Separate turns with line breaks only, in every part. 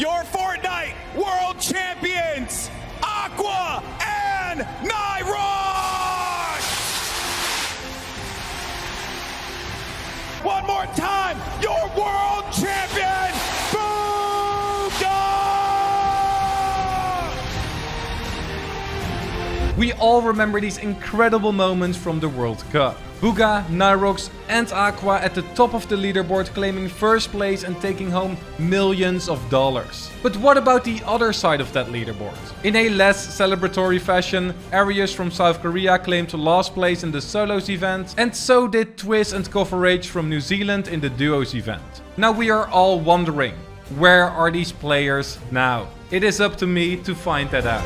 your Fortnite World Champions, Aqua and Nyhrox! One more time, your World Champion, Bugha!
We all remember these incredible moments from the World Cup. Bugha, Nyhrox and Aqua at the top of the leaderboard, claiming first place and taking home millions of dollars. But what about the other side of that leaderboard? In a less celebratory fashion, Arius from South Korea claimed last place in the solos event, and so did Twizz and CoverH from New Zealand in the duos event. Now we are all wondering, where are these players now? It is up to me to find that out.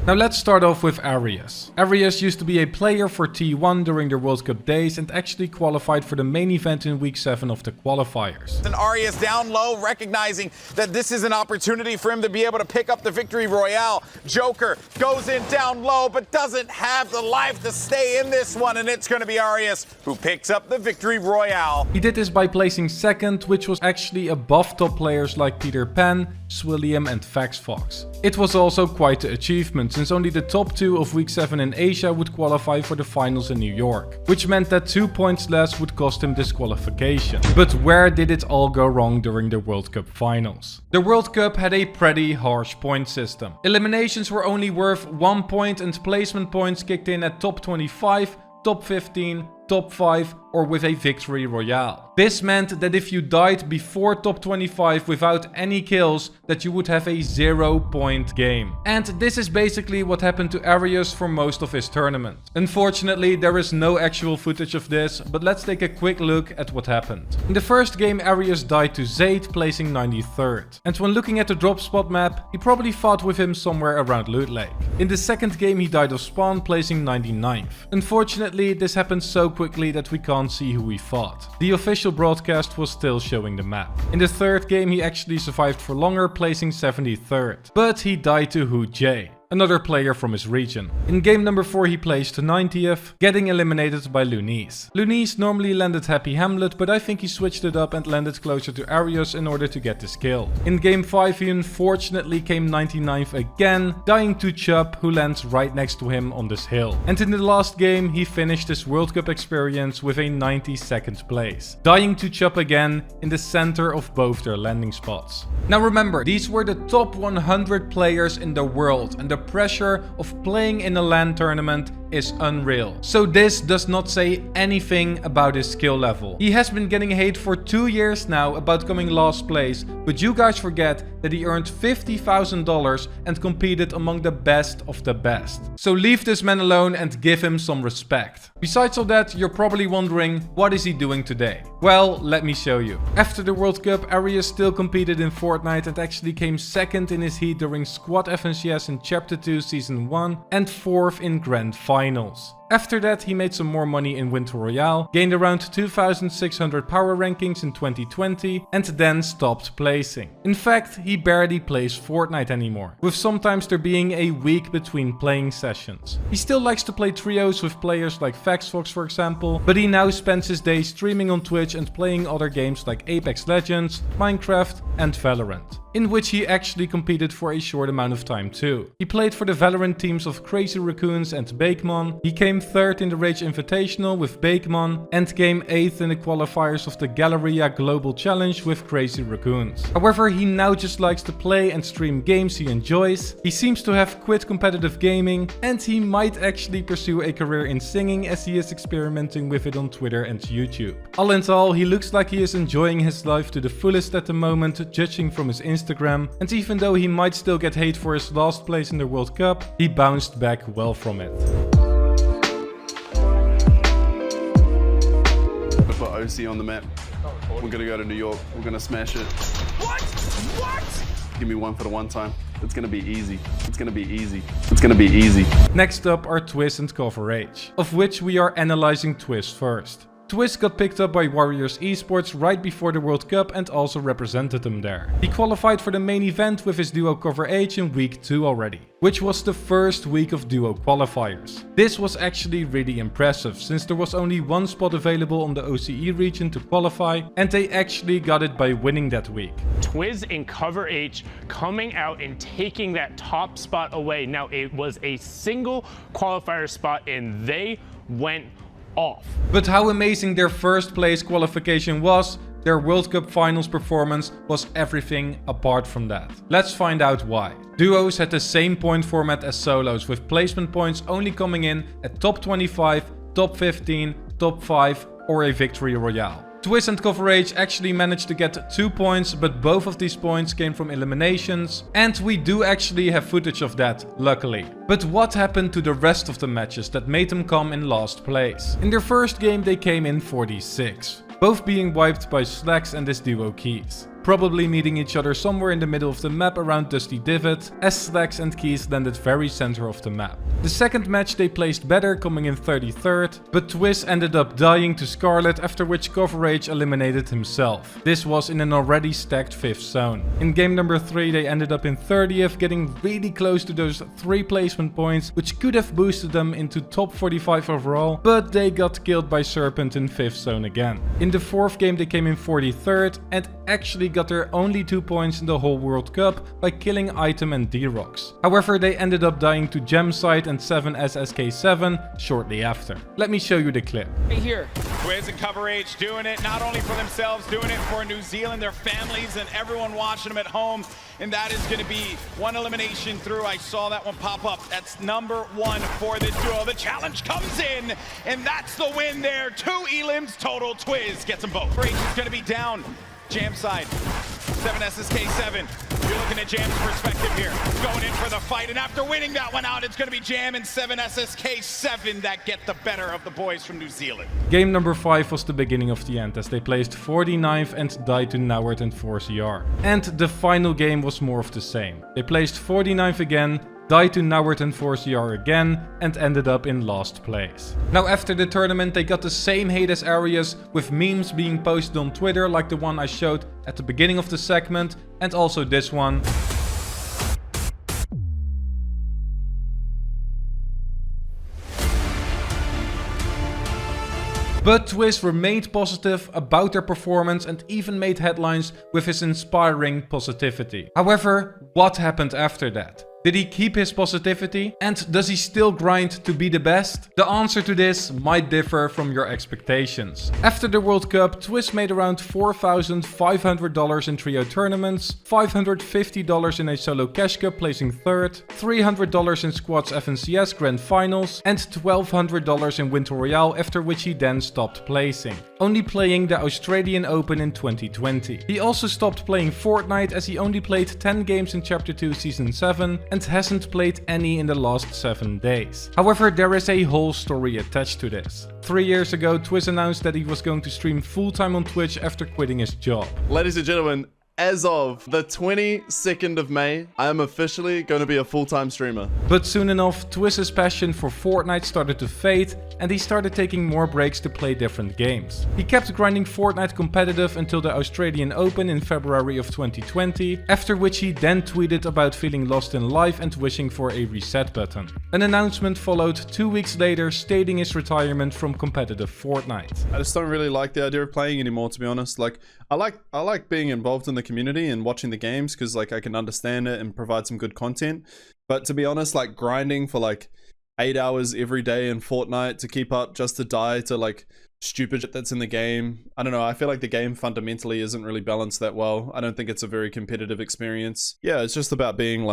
Now let's start off with Arius. Arius used to be a player for T1 during the World Cup days and actually qualified for the main event in week 7 of the qualifiers.
And Arius down low, recognizing that this is an opportunity for him to be able to pick up the victory royale. Joker goes in down low, but doesn't have the life to stay in this one, and it's going to be Arius who picks up the victory royale.
He did this by placing second, which was actually above top players like Peter Pan, Swilliam and FaxFox. It was also quite the achievement, since only the top 2 of week 7 in Asia would qualify for the finals in New York, which meant that 2 points less would cost him disqualification. But where did it all go wrong during the World Cup finals? The World Cup had a pretty harsh point system. Eliminations were only worth 1 point and placement points kicked in at top 25, top 15, top 5 or with a victory royale. This meant that if you died before top 25 without any kills, that you would have a 0-point game. And this is basically what happened to Arius for most of his tournament. Unfortunately, there is no actual footage of this, but let's take a quick look at what happened. In the first game, Arius died to Zayd, placing 93rd. And when looking at the drop spot map, he probably fought with him somewhere around Loot Lake. In the second game, he died of spawn, placing 99th. Unfortunately, this happened so quickly that we can't see who he fought. The official broadcast was still showing the map. In the third game, he actually survived for longer, placing 73rd. But he died to Hu J, another player from his region. In game number 4 he placed 90th, getting eliminated by Lunice. Lunice normally landed Happy Hamlet, but I think he switched it up and landed closer to Arius in order to get this kill. In game 5 he unfortunately came 99th again, dying to Chubb, who lands right next to him on this hill. And in the last game he finished his World Cup experience with a 92nd place, dying to Chubb again in the center of both their landing spots. Now remember, these were the top 100 players in the world, and the pressure of playing in a LAN tournament is unreal. So this does not say anything about his skill level. He has been getting hate for 2 years now about coming last place, but you guys forget that he earned $50,000 and competed among the best of the best. So leave this man alone and give him some respect. Besides all that, you're probably wondering, what is he doing today? Well, let me show you. After the World Cup, Arius still competed in Fortnite and actually came second in his heat during Squad FNCS in Chapter 2 Season 1 and 4th in Grand Finals. After that, he made some more money in Winter Royale, gained around 2,600 power rankings in 2020, and then stopped placing. In fact, he barely plays Fortnite anymore, with sometimes there being a week between playing sessions. He still likes to play trios with players like FaxFox for example, but he now spends his days streaming on Twitch and playing other games like Apex Legends, Minecraft and Valorant, in which he actually competed for a short amount of time too. He played for the Valorant teams of Crazy Raccoons and Bakemon. He came 3rd in the Rage Invitational with Bakemon and came 8th in the qualifiers of the Galleria Global Challenge with Crazy Raccoons. However, he now just likes to play and stream games he enjoys. He seems to have quit competitive gaming, and he might actually pursue a career in singing, as he is experimenting with it on Twitter and YouTube. All in all, he looks like he is enjoying his life to the fullest at the moment, judging from his Instagram, and even though he might still get hate for his last place in the World Cup, he bounced back well from it.
I put OC on the map. We're gonna go to New York. We're gonna smash it.
What? What?
Give me one for the one time. It's gonna be easy. It's gonna be easy. It's gonna be easy.
Next up are Twizz and CoverH, of which we are analyzing Twizz first. Twizz got picked up by Warriors Esports right before the World Cup and also represented them there. He qualified for the main event with his duo CoverH in week 2 already, which was the first week of duo qualifiers. This was actually really impressive since there was only one spot available on the OCE region to qualify, and they actually got it by winning that week.
Twizz and CoverH coming out and taking that top spot away. Now it was a single qualifier spot and they went off.
But how amazing their first place qualification was, their World Cup finals performance was everything apart from that. Let's find out why. Duos had the same point format as solos, with placement points only coming in at top 25, top 15, top 5 or a victory royale. Twizz and CoverH actually managed to get 2 points, but both of these points came from eliminations, and we do actually have footage of that, luckily. But what happened to the rest of the matches that made them come in last place? In their first game they came in 46, both being wiped by Slacks and his duo Keys, probably meeting each other somewhere in the middle of the map around Dusty Divot, as Slacks and Keys landed very center of the map. The second match they placed better, coming in 33rd, but Twizz ended up dying to Scarlet, after which CoverH eliminated himself. This was in an already stacked 5th zone. In game number 3 they ended up in 30th, getting really close to those 3 placement points, which could have boosted them into top 45 overall, but they got killed by Serpent in 5th zone again. In the 4th game they came in 43rd and actually got their only 2 points in the whole World Cup by killing Item and Nyhrox. However, they ended up dying to Gemside and 7SSK7 shortly after. Let me show you the clip.
Right here, Twizz and CoverH doing it not only for themselves, doing it for New Zealand, their families, and everyone watching them at home. And that is going to be one elimination through. I saw that one pop up. That's number 1 for this duo. The challenge comes in, and that's the win there. 2 elims total. Twizz gets them both. CoverH is going to be down. Jam side, 7SSK7. You're looking at Jam's perspective here. Going in for the fight, and after winning that one out, it's going to be Jam and 7SSK7 that get the better of the boys from New Zealand.
Game number 5 was the beginning of the end, as they placed 49th and died to Nyhrox and 4CR. And the final game was more of the same. They placed 49th again, died to Nyhrox and 4CR again, and ended up in last place. Now after the tournament they got the same hate as Arius, with memes being posted on Twitter like the one I showed at the beginning of the segment, and also this one. But Twizz remained positive about their performance and even made headlines with his inspiring positivity. However, what happened after that? Did he keep his positivity? And does he still grind to be the best? The answer to this might differ from your expectations. After the World Cup, Twizz made around $4,500 in trio tournaments, $550 in a solo cash cup placing 3rd, $300 in squads FNCS grand finals, and $1,200 in Winter Royale, after which he then stopped placing, only playing the Australian Open in 2020. He also stopped playing Fortnite, as he only played 10 games in Chapter 2 Season 7 and hasn't played any in the last 7 days. However, there is a whole story attached to this. 3 years ago, Twizz announced that he was going to stream full-time on Twitch after quitting his job.
Ladies and gentlemen, as of the 22nd of May, I am officially going to be a full-time streamer.
But soon enough, Twizz's passion for Fortnite started to fade, and he started taking more breaks to play different games. He kept grinding Fortnite competitive until the Australian Open in February of 2020, after which he then tweeted about feeling lost in life and wishing for a reset button. An announcement followed 2 weeks later stating his retirement from competitive Fortnite.
I just don't really like the idea of playing anymore, to be honest. Like, I like being involved in the community and watching the games because like I can understand it and provide some good content. But to be honest, like grinding for like 8 hours every day in Fortnite to keep up just to die to like stupid shit that's in the game. I don't know. I feel like the game fundamentally isn't really balanced that well. I don't think it's a very competitive experience. Yeah, it's just about being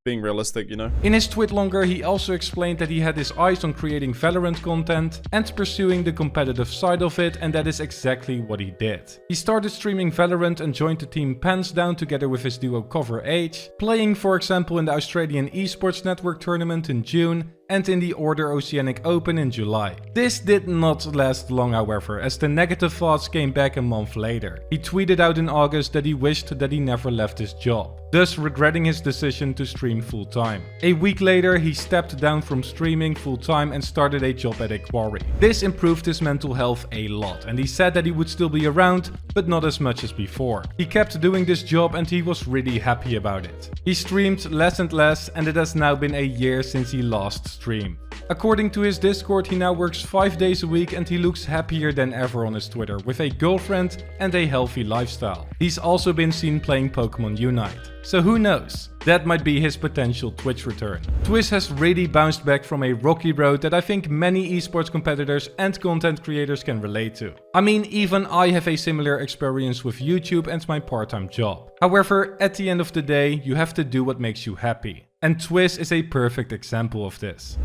realistic, you know?
In his tweet longer, he also explained that he had his eyes on creating Valorant content and pursuing the competitive side of it, and that is exactly what he did. He started streaming Valorant and joined the team Pants Down together with his duo CoverH, playing for example in the Australian Esports Network tournament in June, and in the Order Oceanic Open in July. This did not last long, however, as the negative thoughts came back a month later. He tweeted out in August that he wished that he never left his job, thus regretting his decision to stream full-time. A week later, he stepped down from streaming full-time and started a job at a quarry. This improved his mental health a lot, and he said that he would still be around, but not as much as before. He kept doing this job and he was really happy about it. He streamed less and less, and it has now been a year since he last streamed. According to his Discord, he now works 5 days a week and he looks happier than ever on his Twitter, with a girlfriend and a healthy lifestyle. He's also been seen playing Pokemon Unite. So who knows? That might be his potential Twitch return. Twizz has really bounced back from a rocky road that I think many esports competitors and content creators can relate to. I mean, even I have a similar experience with YouTube and my part-time job. However, at the end of the day, you have to do what makes you happy. And Twizz is a perfect example of this.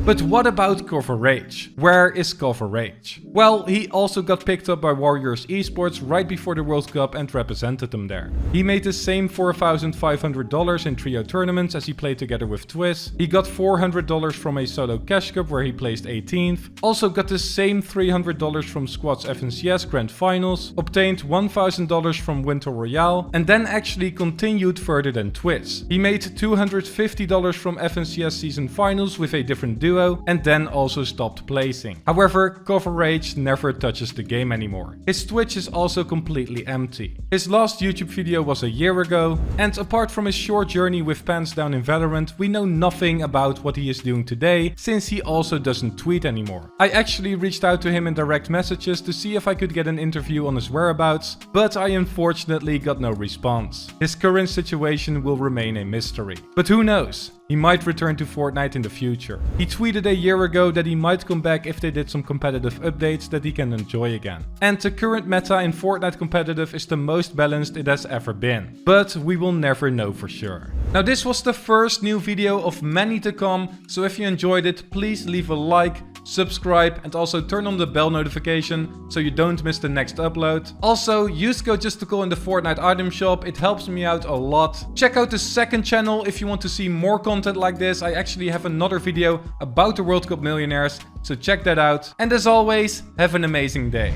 But what about CoverH? Where is CoverH? Well, he also got picked up by Warriors Esports right before the World Cup and represented them there. He made the same $4,500 in trio tournaments as he played together with Twizz. He got $400 from a solo cash cup where he placed 18th. Also got the same $300 from Squad's FNCS Grand Finals, obtained $1,000 from Winter Royale, and then actually continued further than Twizz. He made $250 from FNCS Season Finals with a different duo, and then also stopped placing. However, CoverH never touches the game anymore. His Twitch is also completely empty. His last YouTube video was a year ago, and apart from his short journey with pants down in Valorant, we know nothing about what he is doing today, since he also doesn't tweet anymore. I actually reached out to him in direct messages to see if I could get an interview on his whereabouts, but I unfortunately got no response. His current situation will remain a mystery. But who knows? He might return to Fortnite in the future. He tweeted a year ago that he might come back if they did some competitive updates that he can enjoy again. And the current meta in Fortnite competitive is the most balanced it has ever been. But we will never know for sure. Now this was the first new video of many to come, so if you enjoyed it, please leave a like, subscribe, and also turn on the bell notification so you don't miss the next upload. Also, use code Justicul in the Fortnite item shop, it helps me out a lot. Check out the second channel if you want to see more content like this. I actually have another video about the World Cup millionaires, so check that out. And as always, have an amazing day.